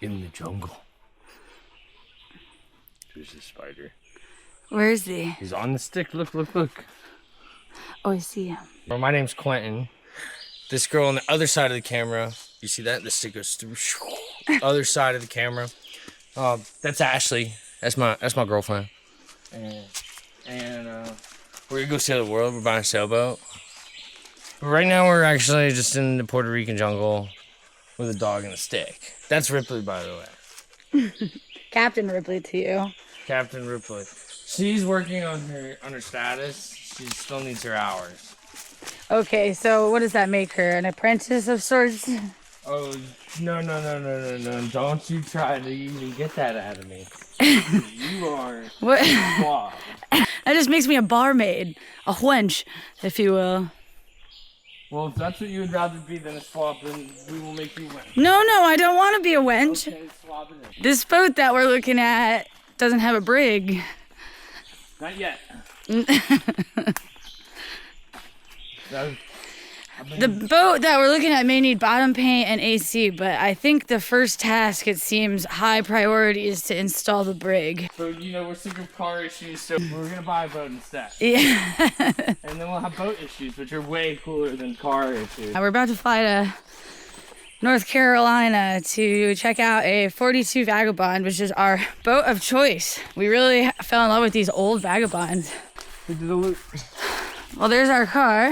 in the jungle. There's a spider. Where is he? He's on the stick. Look, look, look. Oh, I see him. Well, my name's Quentin. This girl on the other side of the camera. You see that? The stick goes through. Other side of the camera. That's Ashley. That's my girlfriend. And we're gonna go see the world. We're buying a sailboat. But right now we're actually just in the Puerto Rican jungle with a dog and a stick. That's Ripley, by the way. Captain Ripley to you. Captain Ripley. She's working on her status. She still needs her hours. Okay, so what does that make her? An apprentice of sorts? Oh, no. Don't you try to even get that out of me. You are What? suave. That just makes me a barmaid. A wench, if you will. Well, if that's what you would rather be than a swab, then we will make you win. No, I don't want to be a wench. Okay, swab it in. This boat that we're looking at doesn't have a brig. Not yet. The boat that we're looking at may need bottom paint and AC, but I think the first task, it seems, high priority is to install the brig. So, we're sick of car issues, so we're going to buy a boat instead. Yeah. And then we'll have boat issues, which are way cooler than car issues. We're about to fly to North Carolina to check out a 42 Vagabond, which is our boat of choice. We really fell in love with these old Vagabonds. We did a loop. Well, there's our car.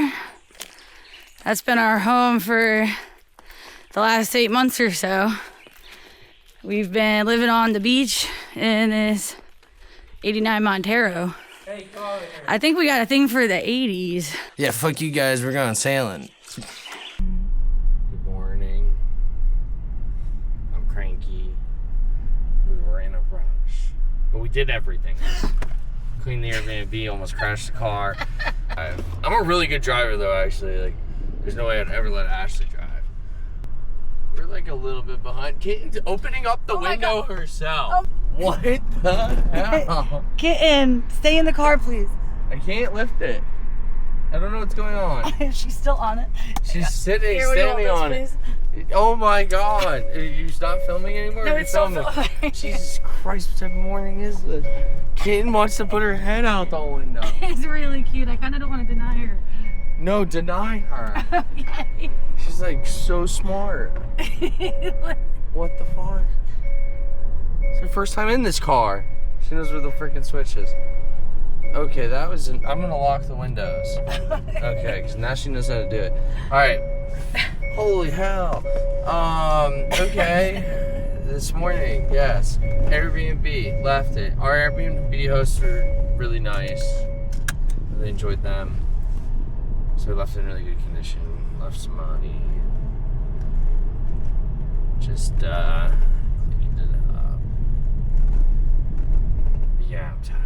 That's been our home for the last 8 months or so. We've been living on the beach in this 89 Montero. Hey, come over here. I think we got a thing for the 80s. Yeah, fuck you guys, we're going sailing. Good morning. I'm cranky. We were in a rush. But we did everything. Cleaned the Airbnb, almost crashed the car. I'm a really good driver though, actually. There's no way I'd ever let Ashley drive. We're a little bit behind. Kitten's opening up the window herself. What the hell? Kitten, stay in the car, please. I can't lift it. I don't know what's going on. She's still on it. She's sitting, Here, will you standing hold on this, it. Oh my god. Are you not filming anymore? No, You're it's still filming. filming. Jesus Christ, what type of morning is this? Kitten wants to put her head out the window. It's really cute. I kind of don't want to deny her. No, deny her. Okay. She's so smart. What the fuck? It's her first time in this car. She knows where the freaking switch is. Okay, that was I'm gonna lock the windows. Okay, because now she knows how to do it. Alright. Holy hell. Okay. This morning, yes. Airbnb, left it. Our Airbnb hosts are really nice. Really enjoyed them. So we left it in really good condition. Left some money. Just cleaned it up. But yeah, I'm tired.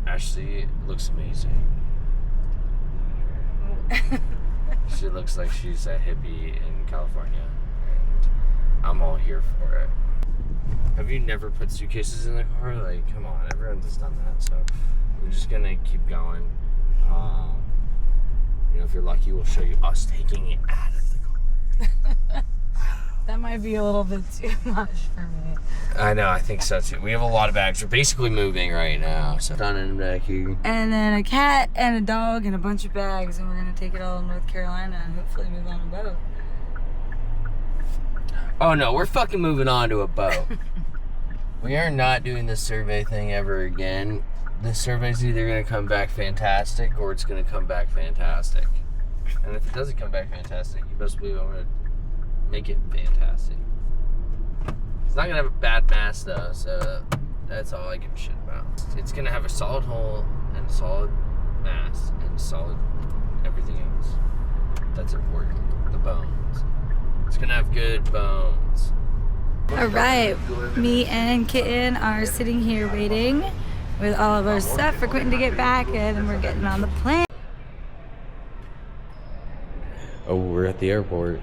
Ashley looks amazing. She looks like she's a hippie in California, and I'm all here for it. Have you never put suitcases in the car? Come on, everyone's done that, so we're just gonna keep going. If you're lucky, we'll show you us taking it out of the car. That might be a little bit too much for me. I know, I think so too. We have a lot of bags. We're basically moving right now. So down in back here. And then a cat and a dog and a bunch of bags, and we're gonna take it all to North Carolina and hopefully move on a boat. Oh no, we're fucking moving on to a boat. We are not doing this survey thing ever again. This survey's either gonna come back fantastic or it's gonna come back fantastic. And if it doesn't come back fantastic, you best believe I'm gonna make it fantastic. It's not gonna have a bad mast though, so that's all I give a shit about. It's gonna have a solid hull and a solid mast and solid everything else. That's important. The bones. It's gonna have good bones. All right, me and Kitten are sitting here waiting with all of our stuff for Quentin to get back, and then we're getting on the plane. Oh, we're at the airport.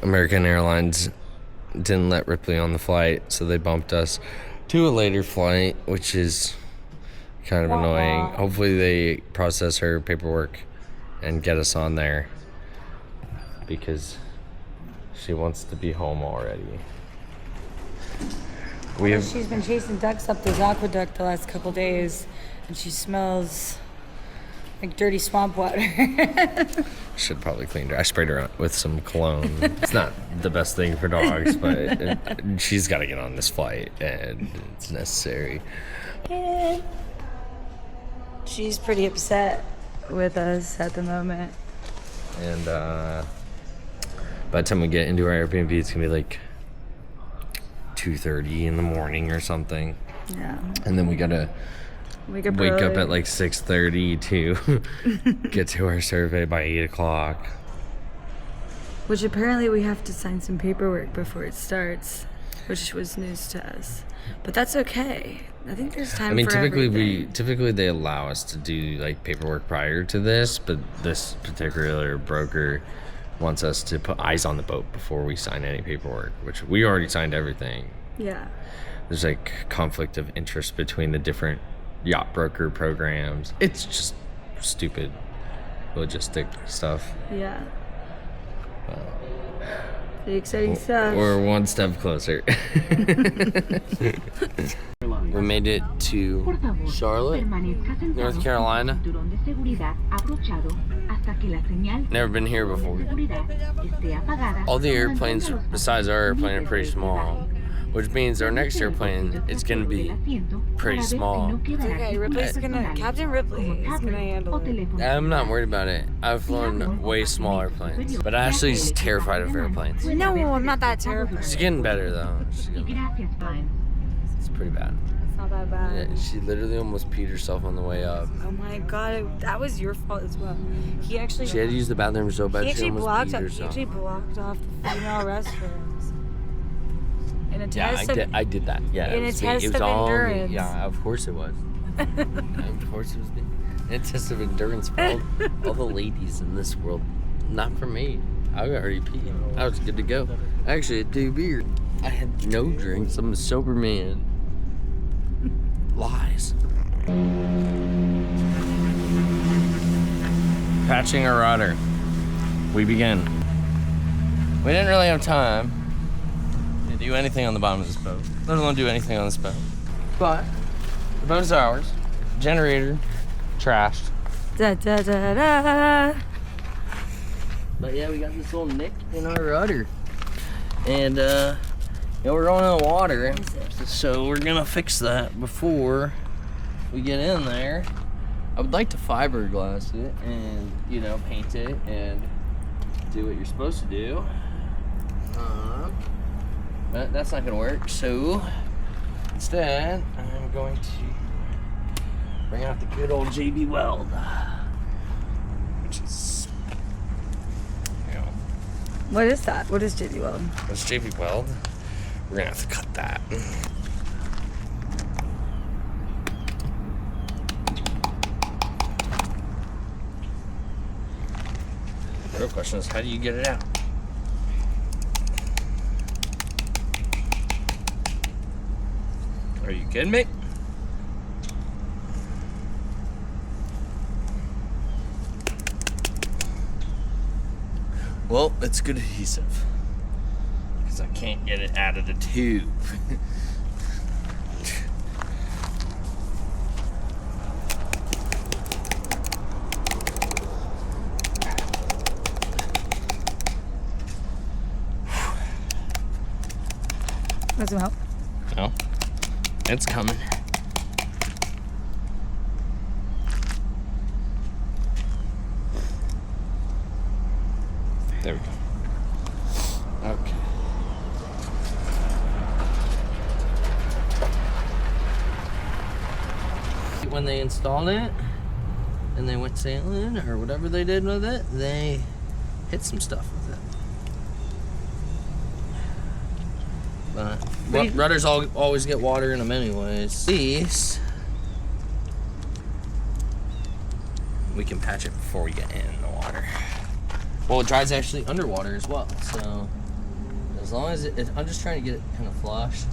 American Airlines didn't let Ripley on the flight, so they bumped us to a later flight, which is kind of annoying. Hopefully they process her paperwork and get us on there, because She wants to be home already. She's been chasing ducks up this aqueduct the last couple days, and she smells like dirty swamp water. Should probably clean her. I sprayed her with some cologne. It's not the best thing for dogs, but she's got to get on this flight, and it's necessary. Yeah. She's pretty upset with us at the moment. And by the time we get into our Airbnb, it's gonna be like 2:30 in the morning or something. Yeah. And then we gotta wake up at like 6:30 to get to our survey by 8 o'clock. Which apparently we have to sign some paperwork before it starts, which was news to us. But that's okay. I think there's time for everything. typically they allow us to do like paperwork prior to this, but this particular broker wants us to put eyes on the boat before we sign any paperwork, which we already signed everything. Yeah. There's like conflict of interest between the different yacht broker programs. It's just stupid logistic stuff. Yeah. The exciting stuff. We're one step closer. We made it to Charlotte, North Carolina. Never been here before. All the airplanes besides our airplane are pretty small, which means our next airplane is going to be pretty small. It's okay. Captain Ripley is gonna handle it. I'm not worried about it. I've flown way smaller planes, but Ashley's terrified of airplanes. No, I'm not that terrified. She's getting better though. It's pretty bad. It's not that bad. Yeah, she literally almost peed herself on the way up. Oh my god, that was your fault as well. She had to use the bathroom so bad she almost peed herself. He actually blocked off the female restrooms. In a Yeah, test I did that. Yeah, in it was a test me. It was of all me. endurance. Yeah, of course it was. Of course it was me. In a test of endurance for all the ladies in this world. Not for me. I already peed. I was good to go. I actually had 2 beers. I had no drinks. I'm a sober man. Lies. Patching our rudder. We begin. We didn't really have time to do anything on the bottom of this boat. Let alone do anything on this boat. But the boat is ours. Generator trashed. Da da da da. But yeah, we got this little nick in our rudder. And we're going in the water. So we're gonna fix that before we get in there. I would like to fiberglass it and, paint it and do what you're supposed to do. But that's not gonna work. So instead, I'm going to bring out the good old JB Weld, which is, What is that? What is JB Weld? What's JB Weld? We're gonna have to cut that. The real question is, how do you get it out? Are you kidding me? Well, it's good adhesive, because I can't get it out of the tube. Want some help? No, it's coming. There we go. Okay. When they installed it and they went sailing or whatever they did with it, they hit some stuff with it. But rudders always get water in them anyways. These, we can patch it before we get in the water. Well, it dries actually underwater as well, so as long as I'm just trying to get it kind of flush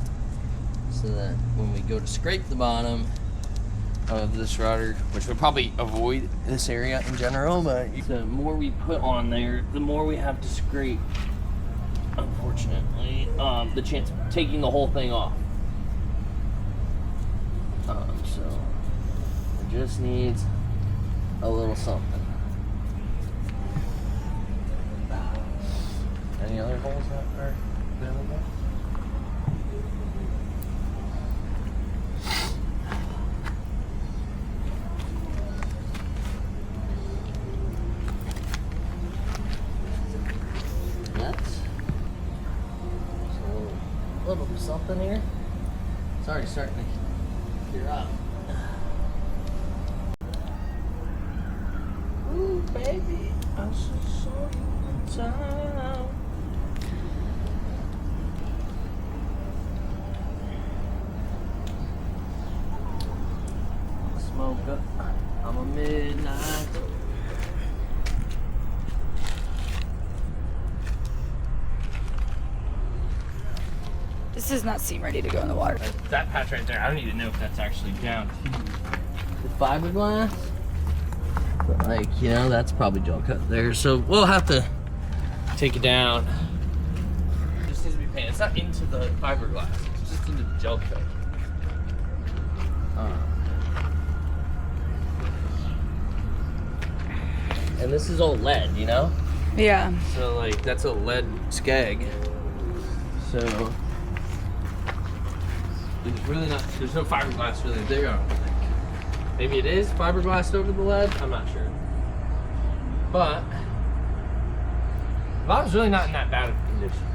so that when we go to scrape the bottom of this rudder, which would probably avoid this area in general, but the more we put on there, the more we have to scrape unfortunately, the chance of taking the whole thing off. So it just needs a little something. Any other holes that are available? A little something here. It's already starting to clear up. Ooh, baby, I'm so sorry. Time. Smoke up. I'm a midnight. This does not seem ready to go in the water. That patch right there, I don't even know if that's actually down. The fiberglass? But like, you know, that's probably gel cut there. So we'll have to take it down. It just needs to be painted. It's not into the fiberglass. It's just into the gel coat. And this is all lead, you know? Yeah. So like, that's a lead skeg. So there's really not, there's no fiberglass really there, I don't think. Maybe it is fiberglassed over the lead, I'm not sure. But the bottom's really not in that bad of a condition.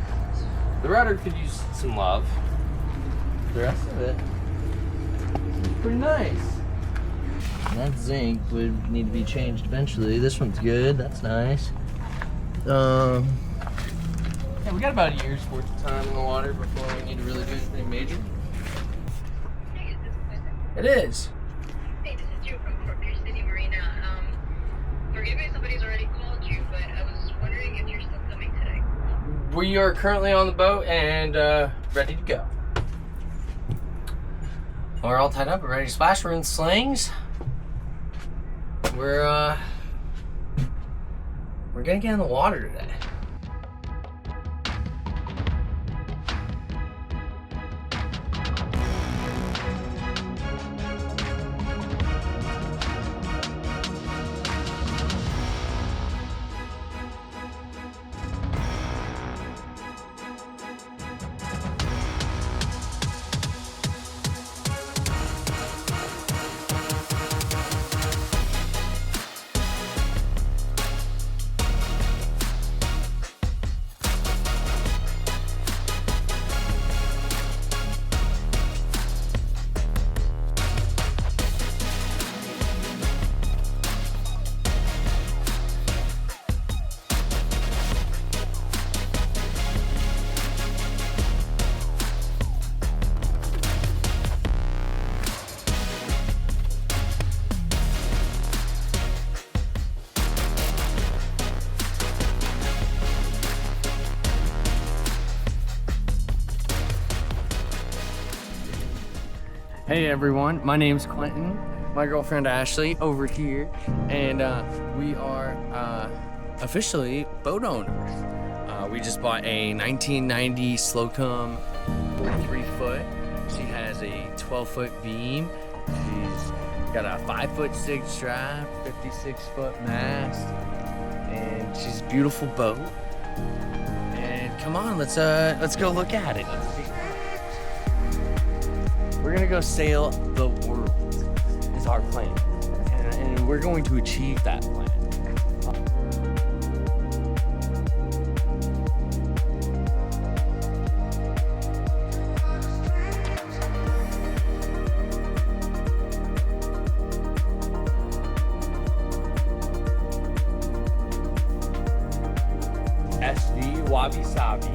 The rudder could use some love. The rest of it is pretty nice. And that zinc would need to be changed eventually. This one's good, that's nice. Yeah, we got about a year's worth of time in the water before we need to really do anything major. Hey, is this Quentin? It is. Hey, this is Joe from Fort Pierce City Marina. Forgive me if somebody's already called you, but I was wondering if you're still coming today. We are currently on the boat and ready to go. We're all tied up, we're ready to splash. We're in slings. We're gonna get in the water today. Hey everyone, my name's Quentin, my girlfriend Ashley over here, and we are officially boat owners. We just bought a 1990 Slocum 43-foot. She has a 12-foot beam. She's got a 5'6" strap, 56-foot mast, and she's a beautiful boat. And come on, let's go look at it. We're gonna go sail the world, is our plan. And we're going to achieve that plan. SV Wabi Sabi.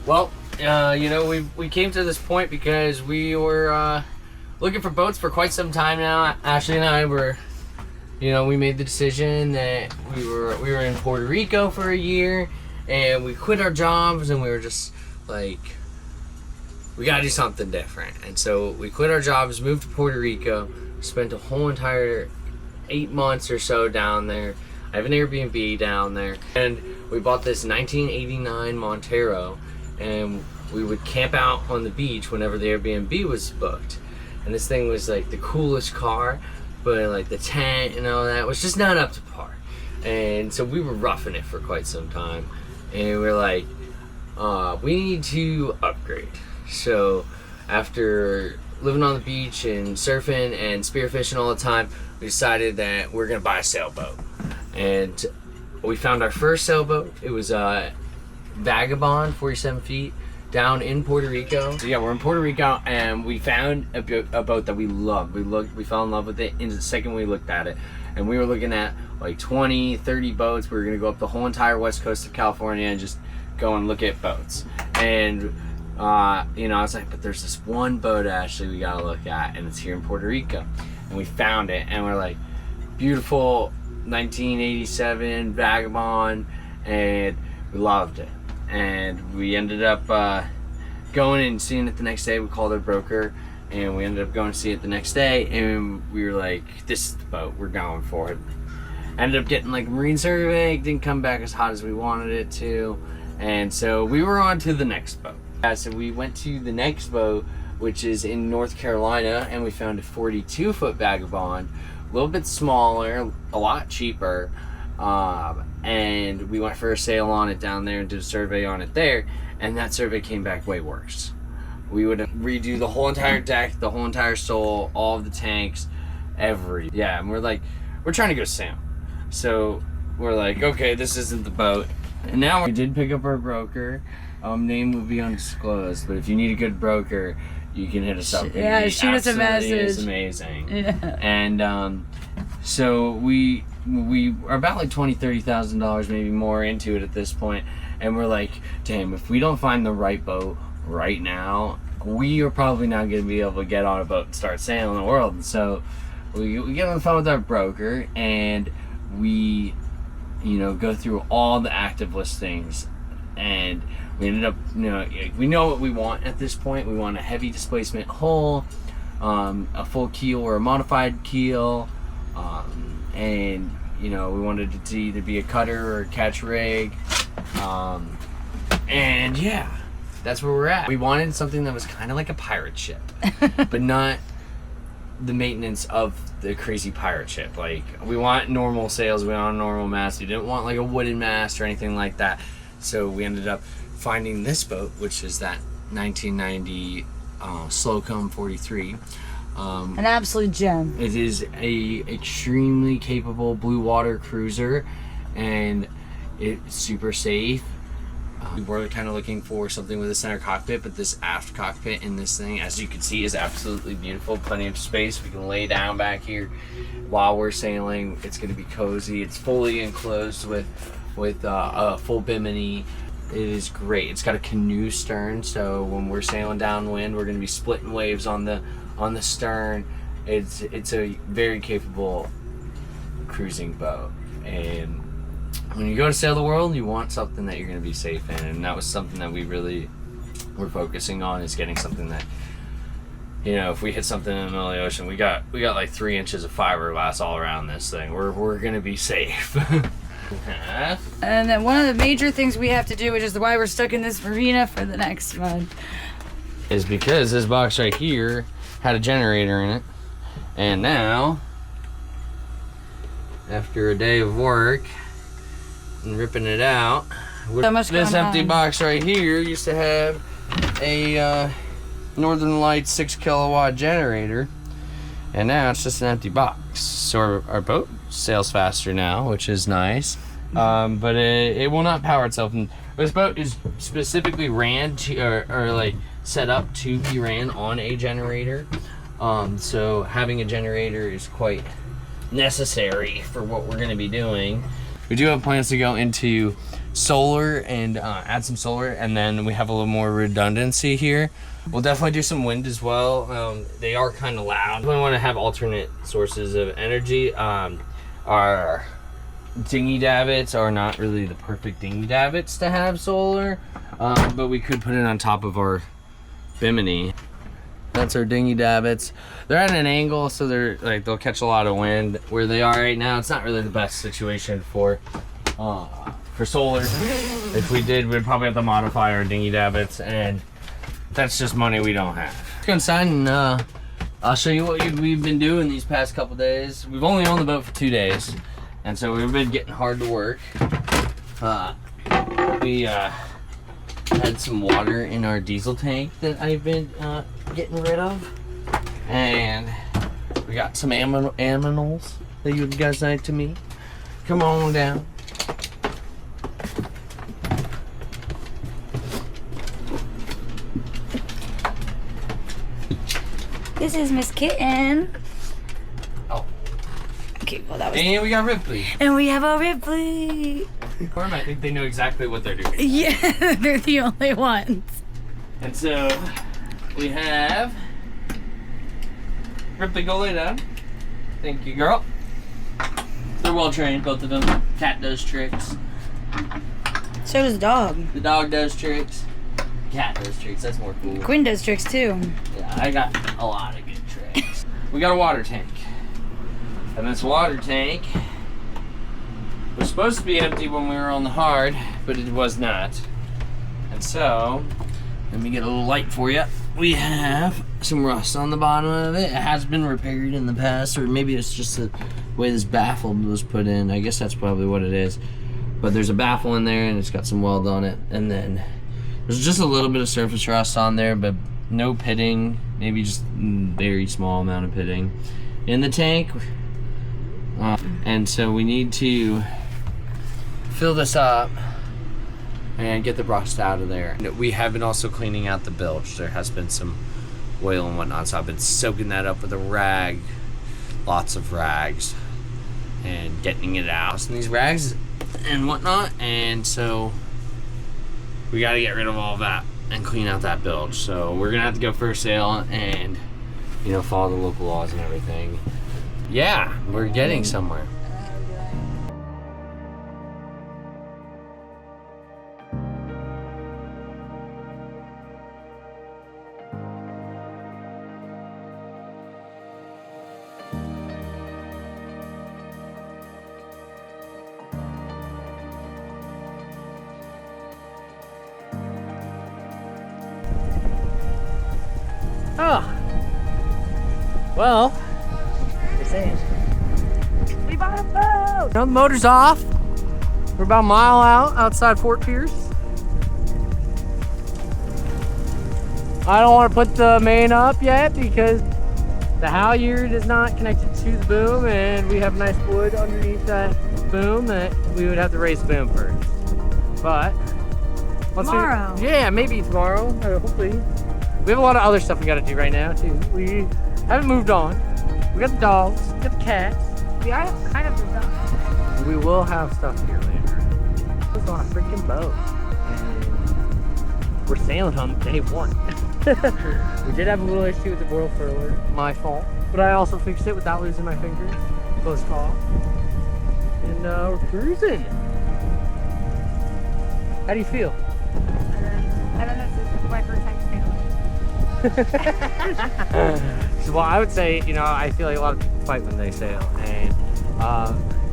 Well, you know, we came to this point because we were looking for boats for quite some time now. Ashley and I were, you know, we made the decision that we were in Puerto Rico for a year, and we quit our jobs, and we were just like, we gotta do something different. And so we quit our jobs, moved to Puerto Rico, Spent a whole entire 8 months or so down there. I have an Airbnb down there, and we bought this 1989 Montero, and we would camp out on the beach whenever the Airbnb was booked. And this thing was like the coolest car, but like the tent and all that was just not up to par. And so we were roughing it for quite some time, and we're like, we need to upgrade. So after living on the beach and surfing and spearfishing all the time, we decided that we're gonna buy a sailboat. And we found our first sailboat. It was a Vagabond, 47 feet, down in Puerto Rico. So yeah, we're in Puerto Rico, and we found a boat that we loved. We fell in love with it in the second we looked at it. And we were looking at like 20, 30 boats. We were gonna go up the whole entire west coast of California and just go and look at boats. And you know, I was like, but there's this one boat, Ashley, we gotta look at, and it's here in Puerto Rico. And we found it, and we're like, beautiful 1987 Vagabond, and we loved it. And we ended up going and seeing it the next day. We called our broker, and we ended up going to see it the next day, and we were like, this is the boat, we're going for it. Ended up getting like a marine survey, didn't come back as hot as we wanted it to, and so we were on to the next boat. So we went to the next boat, which is in North Carolina, and we found a 42-foot Vagabond, a little bit smaller, a lot cheaper, and we went for a sail on it down there and did a survey on it there, and that survey came back way worse. We would redo the whole entire deck, the whole entire sole, all of the tanks, yeah, and we're like, we're trying to go sail. So we're like, okay, this isn't the boat. And now we did pick up our broker. Name will be undisclosed, but if you need a good broker, you can hit us up. Yeah, shoot us a message. It's amazing. Yeah. And so we are about like $20,000-$30,000 maybe more into it at this point, and we're like, damn, if we don't find the right boat right now, we are probably not going to be able to get on a boat and start sailing the world. And so we get on the phone with our broker, and we, you know, go through all the active listings, and we ended up, you know, we know what we want at this point. We want a heavy displacement hull, a full keel or a modified keel, and you know, we wanted it to either be a cutter or a catch rig, and yeah, that's where we're at. We wanted something that was kind of like a pirate ship, but not the maintenance of the crazy pirate ship. Like, we want normal sails, we want a normal mast. We didn't want like a wooden mast or anything like that. So we ended up finding this boat, which is that 1990 Slocum 43. An absolute gem. It is a extremely capable blue water cruiser, and it's super safe. We were kind of looking for something with a center cockpit, but this aft cockpit in this thing, as you can see, is absolutely beautiful. Plenty of space. We can lay down back here while we're sailing. It's going to be cozy. It's fully enclosed with a full bimini. It is great. It's got a canoe stern, so when we're sailing downwind, we're going to be splitting waves on the stern. It's a very capable cruising boat, and when you go to sail the world, you want something that you're going to be safe in, and that was something that we really were focusing on, is getting something that, you know, if we hit something in the middle of the ocean, we got like 3 inches of fiberglass all around this thing. We're going to be safe. And then one of the major things we have to do, which is why we're stuck in this marina for the next month, is because this box right here had a generator in it, and now, after a day of work and ripping it out, this empty box right here used to have a Northern Lights 6 kilowatt generator, and now it's just an empty box. So our boat sails faster now, which is nice, but it will not power itself. And this boat is specifically ran to, or like set up to be ran on a generator, so having a generator is quite necessary for what we're going to be doing. We do have plans to go into solar and add some solar, and then we have a little more redundancy here. We'll definitely do some wind as well. They are kind of loud. We want to have alternate sources of energy. Our dinghy davits are not really the perfect dinghy davits to have solar, but we could put it on top of our bimini. That's our dinghy davits. They're at an angle, so they'll catch a lot of wind. Where they are right now, it's not really the best situation for solar. If we did, we'd probably have to modify our dinghy davits, and that's just money we don't have. Let's go inside and I'll show you what we've been doing these past couple days. We've only owned the boat for 2 days, and so we've been getting hard to work. We had some water in our diesel tank that I've been getting rid of, and we got some aminals that you guys like to meet. Come on down. This is Miss Kitten. Oh. Okay, well that was. And we got Ripley. And we have a Ripley. I think they know exactly what they're doing. Yeah, they're the only ones. And so we have Ripley, go lay down. Thank you, girl. They're well trained, both of them. Cat does tricks. So does the dog. The dog does tricks. Cat does tricks. That's more cool. Quinn does tricks too. Yeah, I got a lot of good tricks. We got a water tank. And this water tank was supposed to be empty when we were on the hard, but it was not. And so, let me get a little light for you. We have some rust on the bottom of it. It has been repaired in the past, or maybe it's just the way this baffle was put in. I guess that's probably what it is. But there's a baffle in there, and it's got some weld on it. And then there's just a little bit of surface rust on there, but no pitting. Maybe just very small amount of pitting in the tank. And so we need to fill this up and get the rust out of there. We have been also cleaning out the bilge. There has been some oil and whatnot, so I've been soaking that up with a rag, lots of rags, and getting it out. And these rags and whatnot, and so we got to get rid of all that and clean out that bilge. So we're gonna have to go for a sail and, you know, follow the local laws and everything. Yeah, we're getting somewhere. Oh, well, we bought a boat. Now the motor's off. We're about a mile out outside Fort Pierce. I don't want to put the main up yet because the halyard is not connected to the boom, and we have nice wood underneath that boom that we would have to raise the boom first. But Tomorrow. Yeah, maybe tomorrow. Hopefully. We have a lot of other stuff we got to do right now too. We haven't moved on. We got the dogs, we got the cats. We are kind of moved on. We will have stuff here later. It's on a freaking boat. And we're sailing on day one. We did have a little issue with the boil furler. My fault. But I also fixed it without losing my fingers. Close call. And we're cruising. How do you feel? I don't know if this is my first time sailing. Well, I would say, you know, I feel like a lot of people fight when they sail. And,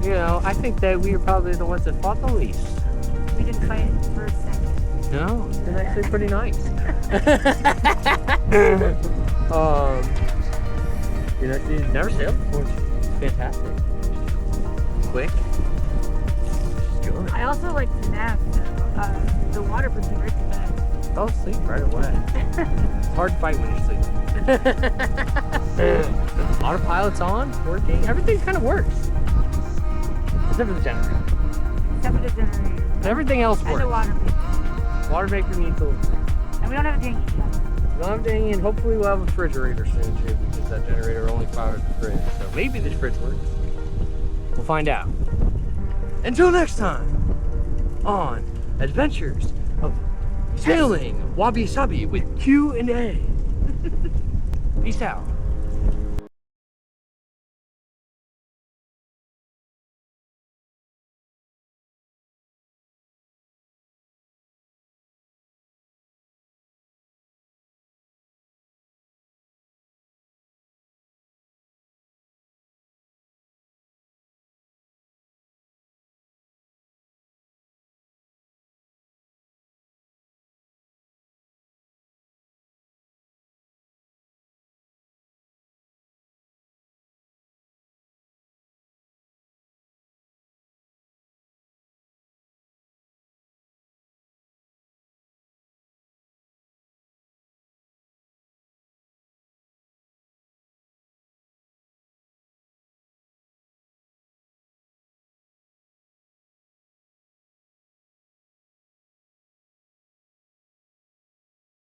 you know, I think that we are probably the ones that fought the least. We didn't fight it for a second. No, it's been actually pretty nice. You know, she's never sailed before. She's fantastic. Quick. She's good. I also like to nap. The water puts me right to bed. I'll sleep right away. It's hard to fight when you're sleeping. Autopilot's on, working. Everything kind of works. Except for the generator. Except for the generator. Everything else works. And the water maker. Water maker needs a little thing. And we don't have a dinghy. We don't have a dinghy, and hopefully we'll have a refrigerator soon too, because that generator only powers the fridge. So maybe the fridge works. We'll find out. Until next time, on Adventures of Sailing Wabi Sabi with Q&A. Peace out.